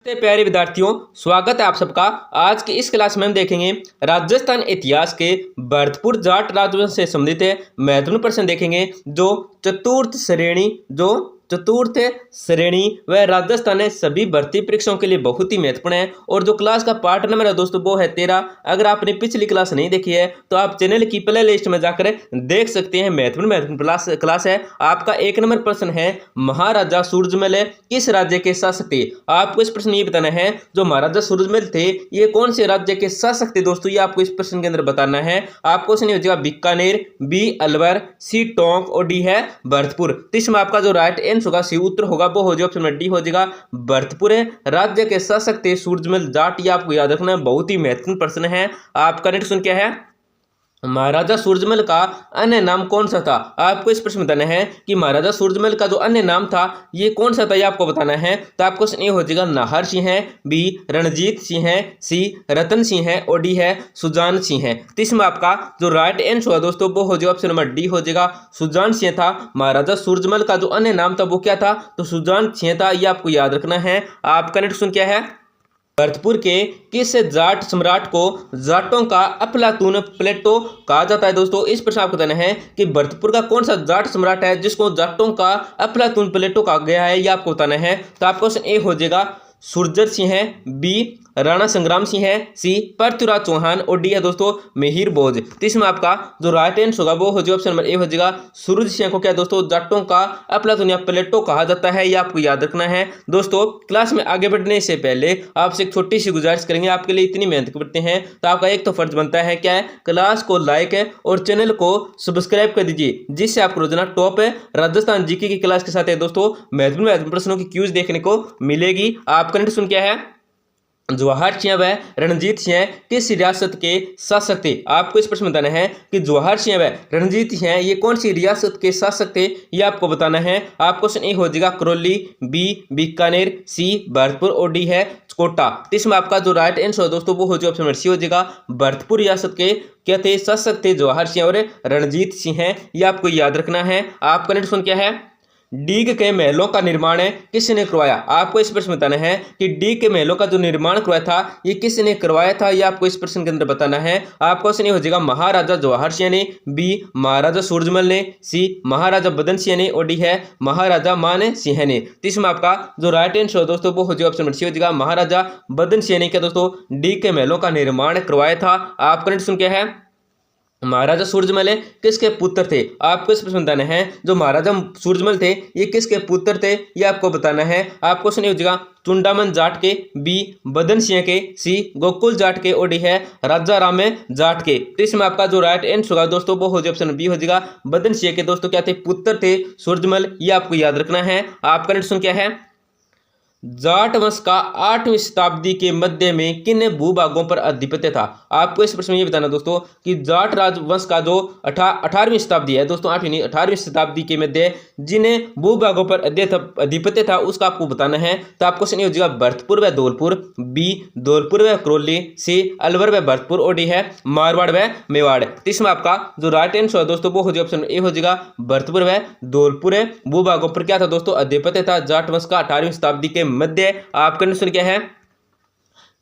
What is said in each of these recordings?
नमस्ते प्यारे विद्यार्थियों, स्वागत है आप सबका। आज की इस क्लास में हम देखेंगे राजस्थान इतिहास के भरतपुर जाट राजवंश से संबंधित महत्वपूर्ण प्रश्न देखेंगे जो चतुर्थ श्रेणी व राजस्थान सभी भर्ती परीक्षाओं के लिए बहुत ही महत्वपूर्ण है। और जो क्लास का पार्ट नंबर है दोस्तों वो है 13। अगर आपने पिछली क्लास नहीं देखी है तो आप चैनल की प्ले लिस्ट में जाकर देख सकते हैं। महत्वपूर्ण क्लास है। आपका 1 नंबर प्रश्न है, महाराजा सूरजमल किस राज्य के शासक थे? आपको इस प्रश्न ये बताना है जो महाराजा सूरजमल थे ये कौन से राज्य के शासक थे दोस्तों, ये आपको इस प्रश्न के अंदर बताना है। आपको क्वेश्चन हो जाएगा बीकानेर, बी अलवर, सी टोंक और डी है भरतपुर। तो इसमें आपका जो राइट आंसर होगा, सी उत्तर होगा, वो हो जाएगा ऑप्शन में डी हो जाएगा भरतपुर है। राज्य के शासक थे सूरजमल जाट, ये आपको याद रखना है, बहुत ही महत्वपूर्ण प्रश्न है। आपका नेक्स्ट क्वेश्चन क्या है, महाराजा सूरजमल का अन्य नाम कौन सा था? आपको इस प्रश्न बताना है कि महाराजा सूरजमल का जो अन्य नाम था ये कौन सा था, ये आपको बताना है। तो आपको क्वेश्चन ए हो जाएगा नाहर सिंह है, बी रणजीत सिंह है, सी रतन सिंह है और डी है सुजान सिंह है। तो इसमें आपका जो राइट आंसर होगा दोस्तों वो हो जाएगा ऑप्शन नंबर डी हो जाएगा सुजान सिंह था। महाराजा सूरजमल का जो अन्य नाम था वो क्या था, तो सुजान सिंह था, ये आपको याद रखना है। आपका नेक्स्ट क्वेश्चन क्या है, भरतपुर के किस जाट सम्राट को जाटों का अफलातून प्लेटो कहा जाता है? दोस्तों इस प्रश्न आपको बताना है कि भरतपुर का कौन सा जाट सम्राट है जिसको जाटों का अफलातून प्लेटो कहा गया है, यह आपको बताना है। तो आपको क्वेश्चन ए हो जाएगा सुरजर सिंह है, बी राणा संग्राम सिंह है, सी पृथ्वीराज चौहान और डी है दोस्तों मिहिर भोज। तो इसमें आपका जो राइट आंसर होगा वो हो जाएगा ऑप्शन नंबर ए हो जाएगा सूरज सिंह को क्या दोस्तों जाटों का अफलातून या प्लेटो कहा जाता है, ये आपको याद रखना है। दोस्तों क्लास में आगे बढ़ने से पहले आपसे एक छोटी सी गुजारिश करेंगे, आपके लिए इतनी मेहनत करते हैं तो आपका एक तो फर्ज बनता है क्या है, क्लास को लाइक है और चैनल को सब्सक्राइब कर दीजिए, जिससे आपको रोजाना टॉप राजस्थान जीके की क्लास के साथ है दोस्तों महत्वपूर्ण प्रश्नों की क्यूज देखने को मिलेगी। आपका नेक्स्ट क्वेश्चन क्या है, जवाहर सिंह व रणजीत सिंह किस रियासत के शासक थे? आपको इस प्रश्न बताना है कि जवाहर सिंह व रणजीत सिंह ये कौन सी रियासत के शासक थे, ये आपको बताना है। आपको क्वेश्चन ए हो जाएगा करौली, बी बीकानेर, सी भरतपुर और डी है कोटा। इसमें आपका जो राइट आंसर है दोस्तों वो हो जाएगा ऑप्शन नंबर सी हो जाएगा भरतपुर रियासत के क्या थे शासक थे जवाहर सिंह और रणजीत सिंह है, ये आपको याद रखना है। आपका नेक्स्ट क्वेश्चन क्या है, डीग के महलों का निर्माण किसने करवाया? आपको इस प्रश्न बताना है कि डीग के महलों का जो निर्माण करवाया था ये किसने करवाया था, ये आपको इस प्रश्न के अंदर बताना है। आपको क्वेश्चन हो जाएगा महाराजा जवाहर सिंह ने, बी महाराजा सूरजमल ने, सी महाराजा बदन सिंह ने और डी है महाराजा मान सिंह ने। तो इसमें आपका जो राइट आंसर है दोस्तों वो हो जाएगा ऑप्शन नंबर सी हो जाएगा महाराजा बदन सिंह ने क्या दोस्तों डीग के महलों का निर्माण करवाया था। आपका नेक्स्ट क्या है, महाराजा सूरजमल किसके पुत्र थे? आपको इस प्रश्न बताना है जो महाराजा सूरजमल थे ये किसके पुत्र थे, ये आपको बताना है। आपको सुनिए हो जाएगा चुंडामन जाट के, बी बदन सिंह के, सी गोकुल जाट के और डी है राजा राम जाट के। तो इसमें आपका जो राइट आंसर होगा दोस्तों वो हो जाएगा ऑप्शन बी हो जाएगा बदन सिंह के दोस्तों क्या थे पुत्र थे सूरजमल, ये आपको याद रखना है। आपका नेक्स्ट क्या है, जाट वंश का 8वीं शताब्दी के मध्य में किन भूभागों पर आधिपत्य था? आपको इस प्रश्न में ये बताना दोस्तों कि जाट राजवंश का जो 18वीं शताब्दी है दोस्तों 8वीं नहीं 18वीं शताब्दी के मध्य जिन भूभागों पर आधिपत्य था उसका आपको बताना है। तो आपको क्वेश्चन हो जाएगा भरतपुर व धौलपुर, बी धौलपुर व करौली, सी अलवर व भरतपुर और डी है मारवाड़ व मेवाड़। तो इसमें आपका जो राइट आंसर है दोस्तों वो हो जाएगा ऑप्शन ए हो जाएगा भरतपुर व धौलपुर भूभागों पर क्या था दोस्तों आधिपत्य था जाट वंश का 18वीं शताब्दी के मध्य। आपका क्वेश्चन क्या है,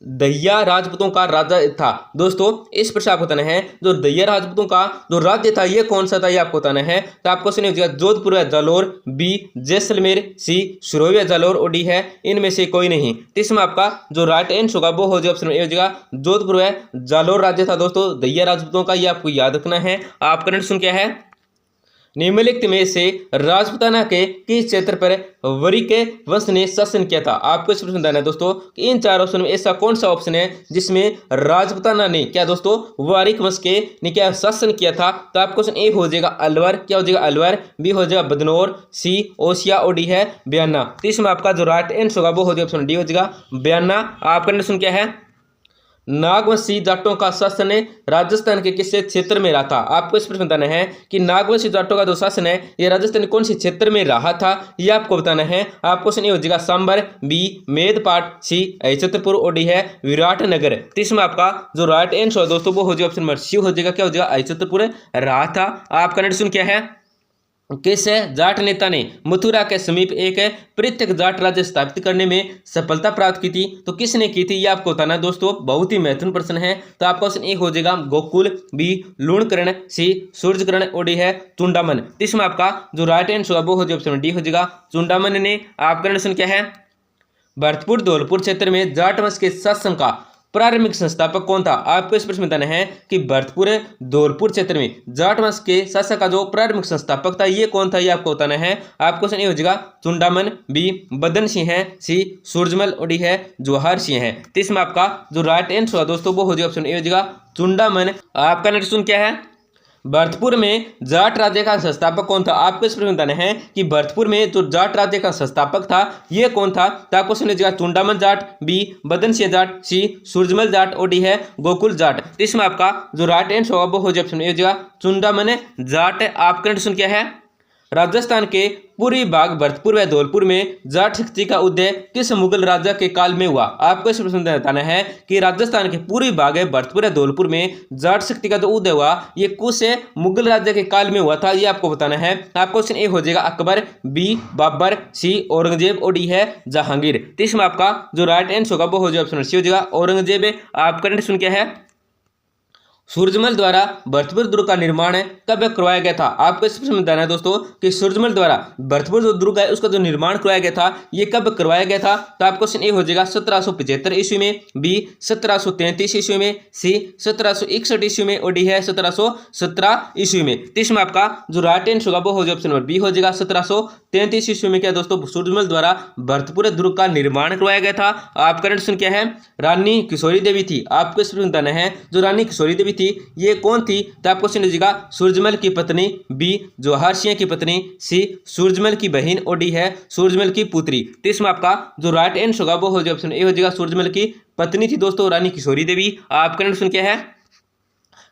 दहिया राजपूतों का राजा था। दोस्तों इस प्रश्न आपको बताना है जो दहिया राजपूतों का जो राज्य था ये कौन सा था, ये आपको बताना है। तो आपको क्वेश्चन हो जाएगा जोधपुर या जालोर, बी जैसलमेर, सी सिरोही या जालोर और डी है इनमें से कोई नहीं। तो इसमें आपका जो राइट आंसर होगा वो हो जाएगा ऑप्शन ए हो जाएगा जोधपुर या जालोर राज्य था दोस्तों दहिया राजपूतों का, ये आपको याद रखना है। आपका नेक्स्ट क्या है, निम्नलिखित में से राजपूताना के किस क्षेत्र पर वरिक वंश ने शासन किया था? आपको इस प्रश्न बताना है दोस्तों कि इन 4 ऑप्शन में ऐसा कौन सा ऑप्शन है जिसमें राजपूताना ने क्या दोस्तों वारिक वंश के ने क्या शासन किया था? तो आपको क्वेश्चन ए हो जाएगा अलवर, क्या हो जाएगा अलवर, बी हो जाएगा बदनौर, सी ओसिया और डी है बयाना। तो इसमें आपका जो राइट आंसर होगा वो हो जाएगा ऑप्शन डी हो जाएगा बयाना। आपका क्वेश्चन क्या है, नागवंशी जाटों का शासन राजस्थान के किस क्षेत्र में रहा था? आपको इस प्रश्न बताना है कि नागवंशी जाटों का जो शासन है ये राजस्थान कौन से क्षेत्र में रहा था, ये आपको बताना है। आपको क्वेश्चन ये हो जाएगा सांबर, बी मेदपाट, सी छतरपुर और डी है विराटनगर। तो इसमें आपका जो राइट आंसर है दोस्तों वो हो जाएगा ऑप्शन नंबर सी हो जाएगा क्या हो जाएगा छतरपुर रहा था। आपका नेक्स्ट क्या है, किस जाट नेता ने मथुरा के समीप एक पृथक जाट राज्य स्थापित करने में सफलता प्राप्त की थी? तो किसने की थी ये आपको बताना है दोस्तों, बहुत ही महत्वपूर्ण प्रश्न है। तो आपका ऑप्शन ए हो जाएगा गोकुल, बी लूणकरण, सी सूर्यकर्ण और डी है चुंडामन। इसमें आपका जो राइट आंसर होगा वो हो जाएगा ऑप्शन डी हो जाएगा चुंडामन ने। आपका आंसर क्या है? भरतपुर धौलपुर क्षेत्र में जाट वंश के शासन का प्रारंभिक संस्थापक कौन था? आपको इस प्रश्न में बताना है कि भरतपुर धौलपुर क्षेत्र में जाट वंश के शासक का जो प्रारंभिक संस्थापक था ये कौन था, ये आपको बताना है। आपको क्वेश्चन ये हो जाएगा चुंडामन, बी बदन सिंह है, सी सूरजमल और डी है जवाहर सिंह है। तो इसमें आपका जो राइट आंसर होगा दोस्तों वो हो जाएगा ऑप्शन ए हो जाएगा चुंडामन। आपका नेक्स्ट क्वेश्चन क्या है? भरतपुर में जाट राज्य का संस्थापक कौन था? आपको इस प्रश्न बताना है कि भरतपुर में जो जाट राज्य का संस्थापक था ये कौन था। तो आपको सुन लीजिएगा चुंडामन जाट, बी बदन सिंह जाट, सी सूरजमल जाट और डी है गोकुल जाट। इसमें आपका जो राइट आंसर होगा वो हो जाएगा ऑप्शन ए हो जाएगा चुंडामन जाट। आपका क्वेश्चन क्या है? राजस्थान के पूर्वी भाग भरतपुर व धौलपुर में जाट शक्ति का उदय किस मुगल राजा के काल में हुआ? आपको इस प्रश्न में बताना है कि राजस्थान के पूर्वी भाग है भरतपुर व धौलपुर में जाट शक्ति का जो उदय हुआ ये किस मुगल राजा के काल में हुआ था, ये आपको बताना है। आपको क्वेश्चन ए हो जाएगा अकबर, बी बाबर, सी औरंगजेब और डी है जहांगीर। तो इसमें आपका जो राइट आंसर होगा वो हो जाएगा ऑप्शन सी हो जाएगा औरंगजेब। आपका प्रश्न क्या है? सूरजमल द्वारा भरतपुर दुर्ग का निर्माण कब करवाया गया था? आपको इस प्रश्न में बताना है दोस्तों कि सूरजमल द्वारा भरतपुर जो दुर्ग है उसका जो निर्माण करवाया गया था ये कब करवाया गया था। तो आपको क्वेश्चन ए हो जाएगा 1775 ईस्वी में, बी 1733 ईस्वी में, सी 1761 ईस्वी में और डी है 1717 ईस्वी में। तो इसमें आपका जो राइट आंसर होगा वो हो जाएगा ऑप्शन नंबर बी हो जाएगा 1733 ईस्वी में क्या दोस्तों सूरजमल द्वारा भरतपुर दुर्ग का निर्माण करवाया गया था। आपका प्रश्न क्या है? रानी किशोरी देवी थी। आपको इस प्रश्न बताना है जो रानी किशोरी देवी थी ये कौन थी। तो आपको क्वेश्चन लीजिएगा सूरजमल की पत्नी, बी जवाहर सिंह की पत्नी, सी सूरजमल की बहन और डी है सूरजमल की पुत्री। तो इसमें आपका जो राइट आंसर होगा वो हो जाएगा ऑप्शन ए हो जाएगा सूरजमल की पत्नी थी दोस्तों रानी किशोरी देवी। आपका क्वेश्चन क्या है?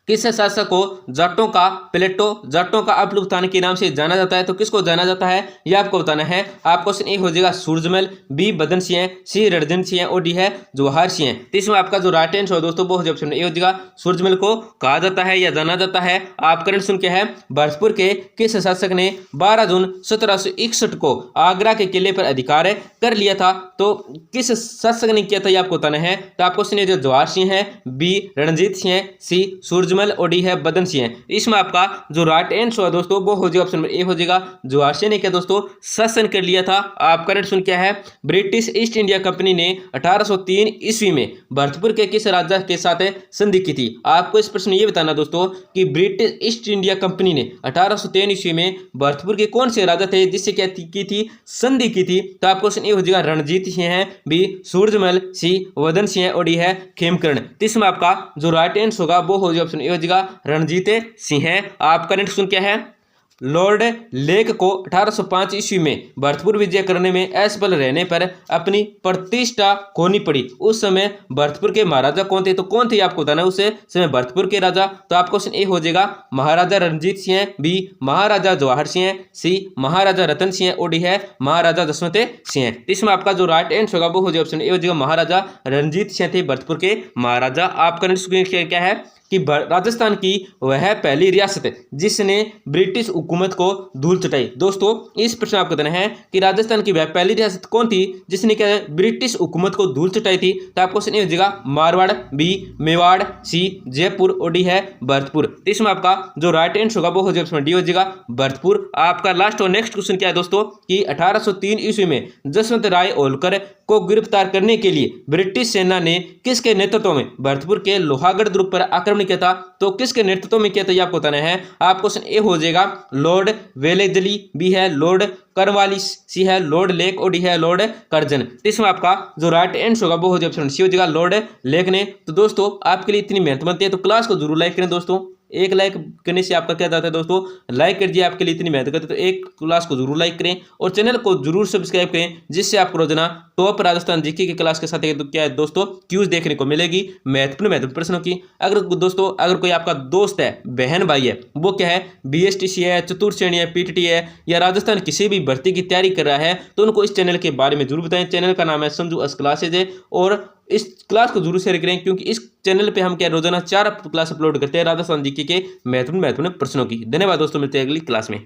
किस शासक को जाटों का प्लेटो जाटों का अपलुप्तान के नाम से जाना जाता है? तो किसको जाना जाता है ये आपको बताना है। आपको क्वेश्चन ए हो जाएगा सूरजमल, बी बदन सिंह, सी रणजित सिंह और डी है जवाहर सिंह। तो इसमें आपका जो राइट आंसर है दोस्तों वो हो जाएगा ऑप्शन ए हो जाएगा सूरजमल को कहा जाता है या जाना जाता है। आपका प्रश्न क्या है? भरतपुर के किस शासक ने 12 जून 1761 को आगरा के किले पर अधिकार कर लिया था? तो किस शासक ने किया था ये आपको बताना है। तो आपको क्वेश्चन जवाहर सिंह है, बी रणजीत सिंह, सी सूरजमल और डी है बदन सिंह। इसमें आपका जो राइट आंसर है दोस्तों वो हो जाएगा ऑप्शन नंबर ए हो जाएगा जवाहर सिंह ने क्या दोस्तों शासन कर लिया था। आपका प्रश्न क्या है? ब्रिटिश ईस्ट इंडिया कंपनी ने 1803 ईस्वी में भरतपुर के किस राजा के साथ संधि की थी? आपको इस प्रश्न ये बताना दोस्तों कि ब्रिटिश ईस्ट इंडिया कंपनी ने 1803 ईस्वी में भरतपुर के कौन से राजा थे जिससे क्या की थी संधि की थी। तो आपको क्वेश्चन ए हो जाएगा रणजीत सिंह है, बी सूरजमल, सी वदन सिंह और डी है खेमकर्ण। इसमें आपका जो राइट आंसर होगा वो हो जाएगा ऑप्शन ए हो जाएगा रणजीत सिंह। आपका नेक्स्ट क्वेश्चन क्या है? लॉर्ड लेक को 1805 ईस्वी में भरतपुर विजय करने में असफल रहने पर अपनी प्रतिष्ठा खोनी पड़ी। उस समय भरतपुर के महाराजा कौन थे? तो कौन थे आपको बताना है उस समय भरतपुर के राजा। तो आपको क्वेश्चन ए हो जाएगा महाराजा रणजीत सिंह, बी महाराजा जवाहर सिंह, सी महाराजा रतन सिंह और डी है महाराजा जसवंत सिंह। इसमें आपका जो राइट आंसर होगा वो हो जाएगा ऑप्शन ए हो जाएगा महाराजा रणजीत सिंह थे भरतपुर के महाराजा। आपका नेक्स्ट क्या है कि राजस्थान की वह पहली रियासत जिसने ब्रिटिश हुकूमत को धूल चटाई। दोस्तों इस प्रश्न आपको देना है कि राजस्थान की वह पहली रियासत कौन थी जिसने क्या ब्रिटिश हुकूमत को धूल चटाई थी। तो आपको क्वेश्चन ये हो जाएगा मारवाड़, बी मेवाड़, सी जयपुर और डी है भरतपुर। इसमें आपका जो राइट आंसर होगा वो हो जाएगा डी हो जाएगा भरतपुर। आपका लास्ट और नेक्स्ट क्वेश्चन क्या है दोस्तों कि 1803 ईस्वी में जसवंत राय होलकर को गिरफ्तार करने के लिए ब्रिटिश सेना ने किसके नेतृत्व में भरतपुर के लोहागढ़ दुर्ग पर आक्रमण किया था? तो किसके नेतृत्व में किया था ये आपको बताना है। आपको क्वेश्चन ए हो जाएगा लॉर्ड वेलेस्ली, बी है लॉर्ड कर्नवालिस, सी है लॉर्ड लेक और डी है लॉर्ड कर्जन। इसमें आपका जो राइट आंसर होगा वो हो जाएगा ऑप्शन सी हो जाएगा लॉर्ड लेक ने। तो दोस्तों आपके लिए इतनी मेहनत बनती है तो क्लास को जरूर लाइक करें दोस्तों। एक लाइक करने से आपका क्या जाता है दोस्तों, लाइक कर दिए आपके लिए इतनी मेहनत करते तो एक क्लास को जरूर लाइक करें और चैनल को जरूर सब्सक्राइब करें जिससे आपको रोजाना टॉप राजस्थान जीके की क्लास के साथ क्या है दोस्तों क्यूज देखने को मिलेगी महत्वपूर्ण प्रश्नों की। अगर दोस्तों अगर कोई आपका दोस्त है बहन भाई है वो क्या है BSTC है, चतुर्थ श्रेणी है, PTT है या राजस्थान किसी भी भर्ती की तैयारी कर रहा है तो उनको इस चैनल के बारे में जरूर बताएं। चैनल का नाम है संजू अस क्लासेज है और इस क्लास को जरूर शेयर करें क्योंकि इस चैनल पे हम क्या रोजाना 4 क्लास अपलोड करते हैं राजस्थान जीके के महत्वपूर्ण प्रश्नों की। धन्यवाद दोस्तों, मिलते हैं अगली क्लास में।